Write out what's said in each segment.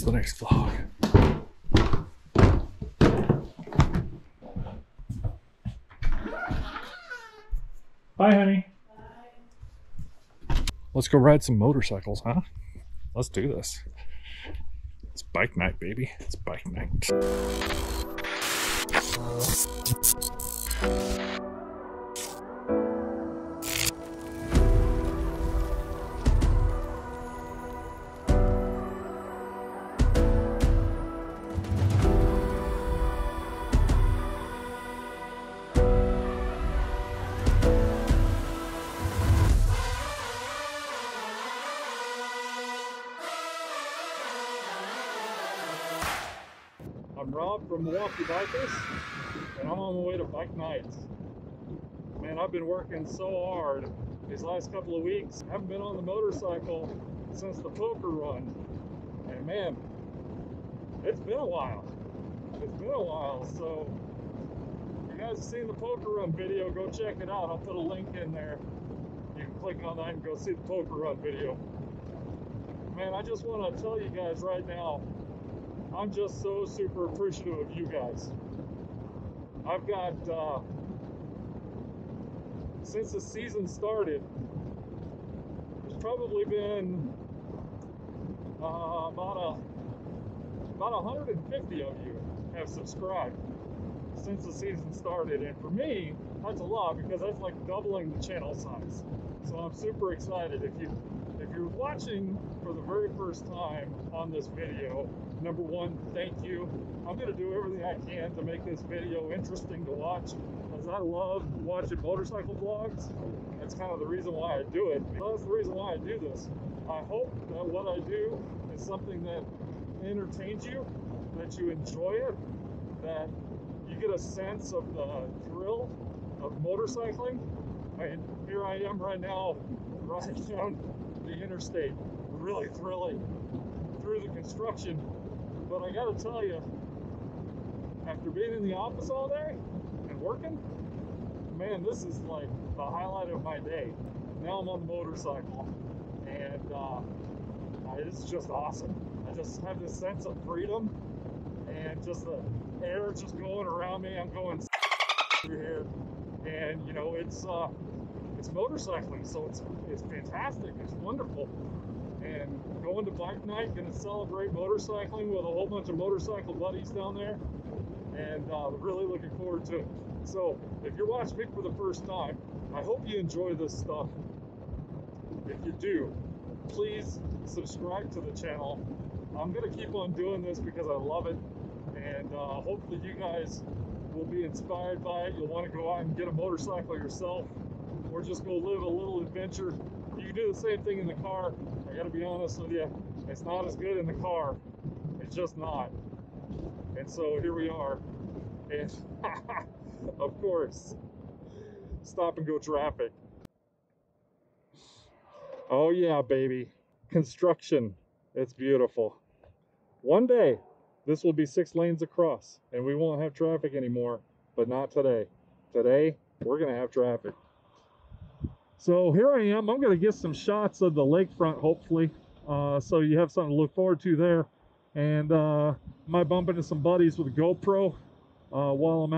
That's the next vlog. Bye, honey. Bye. Let's go ride some motorcycles, huh? Let's do this. It's bike night, baby. It's bike night. I'm Rob from Milwaukee Bikers, and I'm on the way to bike nights. Man, I've been working so hard these last couple of weeks. I haven't been on the motorcycle since the poker run. And man, it's been a while. It's been a while. So if you guys have seen the poker run video, go check it out. I'll put a link in there. You can click on that and go see the poker run video. Man, I just want to tell you guys right now, I'm just so super appreciative of you guys. I've got, since the season started, there's probably been about 150 of you have subscribed since the season started. And for me, that's a lot because that's like doubling the channel size. So I'm super excited. If you're watching for the very first time on this video, number one, thank you. I'm going to do everything I can to make this video interesting to watch, because I love watching motorcycle vlogs. That's kind of the reason why I do it. That's the reason why I do this. I hope that what I do is something that entertains you, that you enjoy it, that you get a sense of the thrill of motorcycling. I mean, here I am right now, riding down the interstate, really thrilling through the construction. But I gotta tell you, after being in the office all day and working, man, this is like the highlight of my day. Now I'm on the motorcycle, and it's just awesome. I just have this sense of freedom, and just the air just going around me. I'm going through here, and you know, it's motorcycling, so it's fantastic. It's wonderful. And going to bike night, going to celebrate motorcycling with a whole bunch of motorcycle buddies down there, and really looking forward to it. So if you're watching me for the first time, I hope you enjoy this stuff. If you do, please subscribe to the channel. I'm going to keep on doing this because I love it, and hopefully you guys will be inspired by it. You'll want to go out and get a motorcycle yourself, or just go live a little adventure. You can do the same thing in the car. I gotta be honest with you, it's not as good in the car. It's just not. And so here we are. And of course, stop and go traffic. Oh yeah, baby. Construction. It's beautiful. One day, this will be 6 lanes across, and we won't have traffic anymore, but not today. Today, we're gonna have traffic. So here I am. I'm going to get some shots of the lakefront, hopefully, so you have something to look forward to there. And might bump into some buddies with a GoPro while I'm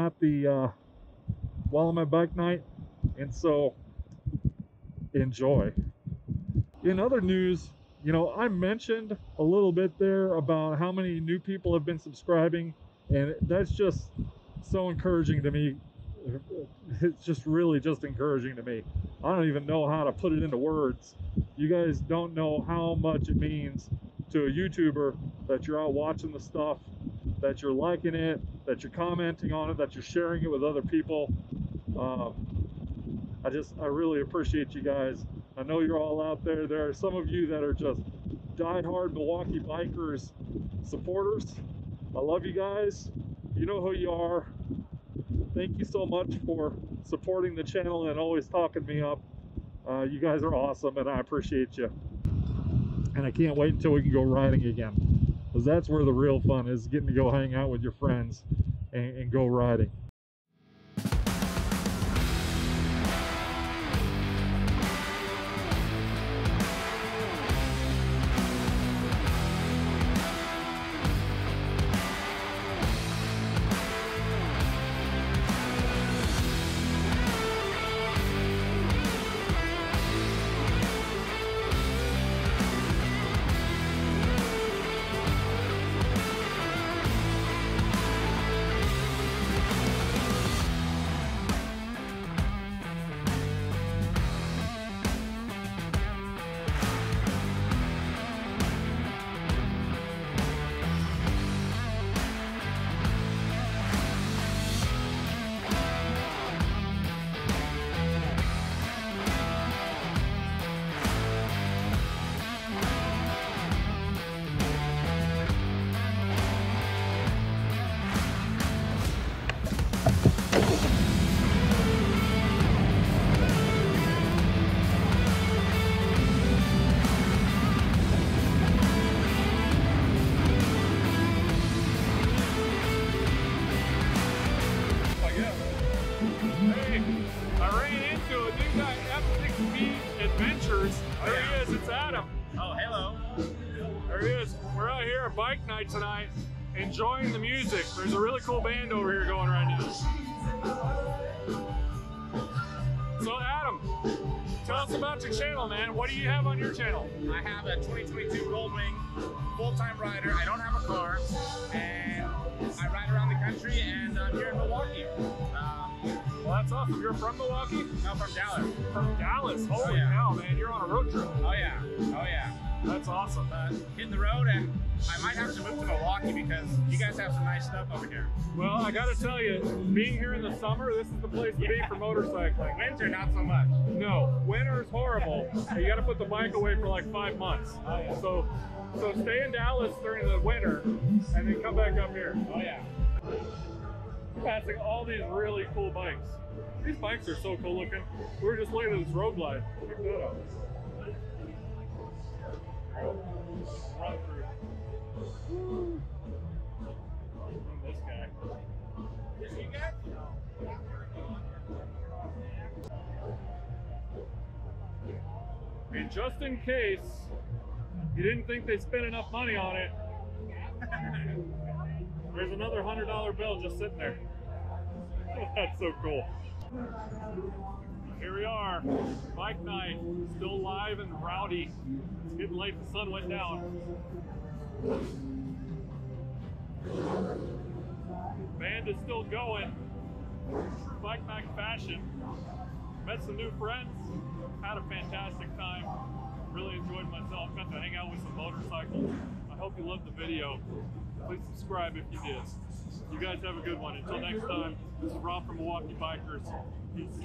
at bike night. And so enjoy. In other news, you know, I mentioned a little bit there about how many new people have been subscribing, and that's just so encouraging to me. It's just really just encouraging to me. I don't even know how to put it into words. You guys don't know how much it means to a YouTuber that you're out watching the stuff, that you're liking it, that you're commenting on it, that you're sharing it with other people. I really appreciate you guys. I know you're all out there. There are some of you that are just diehard Milwaukee Bikers supporters. I love you guys. You know who you are. Thank you so much for supporting the channel and always talking me up. You guys are awesome, and I appreciate you. And I can't wait until we can go riding again, because that's where the real fun is, getting to go hang out with your friends and go riding. bike night tonight, enjoying the music. There's a really cool band over here going right now. So Adam, tell us about your channel, man. What do you have on your channel? I have a 2022 Goldwing full-time rider. I don't have a car, and I ride around the country, and I'm here in Milwaukee. Well, that's awesome. You're from Milwaukee? No, from Dallas. From Dallas? Holy yeah. cow, man. You're on a road trip. Oh yeah, oh yeah. That's awesome. Hitting the road, and I might have to move to Milwaukee because you guys have some nice stuff over here. Well, I gotta tell you, being here in the summer, this is the place to be for motorcycling. Winter, not so much. No, winter's horrible. You gotta put the bike away for like 5 months. Oh, yeah. So stay in Dallas during the winter, and then come back up here. Oh yeah. Passing all these really cool bikes. These bikes are so cool looking. We were just looking at this road glide. Check that out. Run through. Woo. This guy. And just in case you didn't think they spent enough money on it, there's another $100 bill just sitting there. That's so cool. Here we are, bike night, still live and rowdy. It's getting late, the sun went down. Band is still going, bike night fashion. Met some new friends, had a fantastic time. Really enjoyed myself, got to hang out with some motorcycles. I hope you loved the video. Please subscribe if you did. You guys have a good one. Until next time, this is Rob from Milwaukee Bikers. Peace.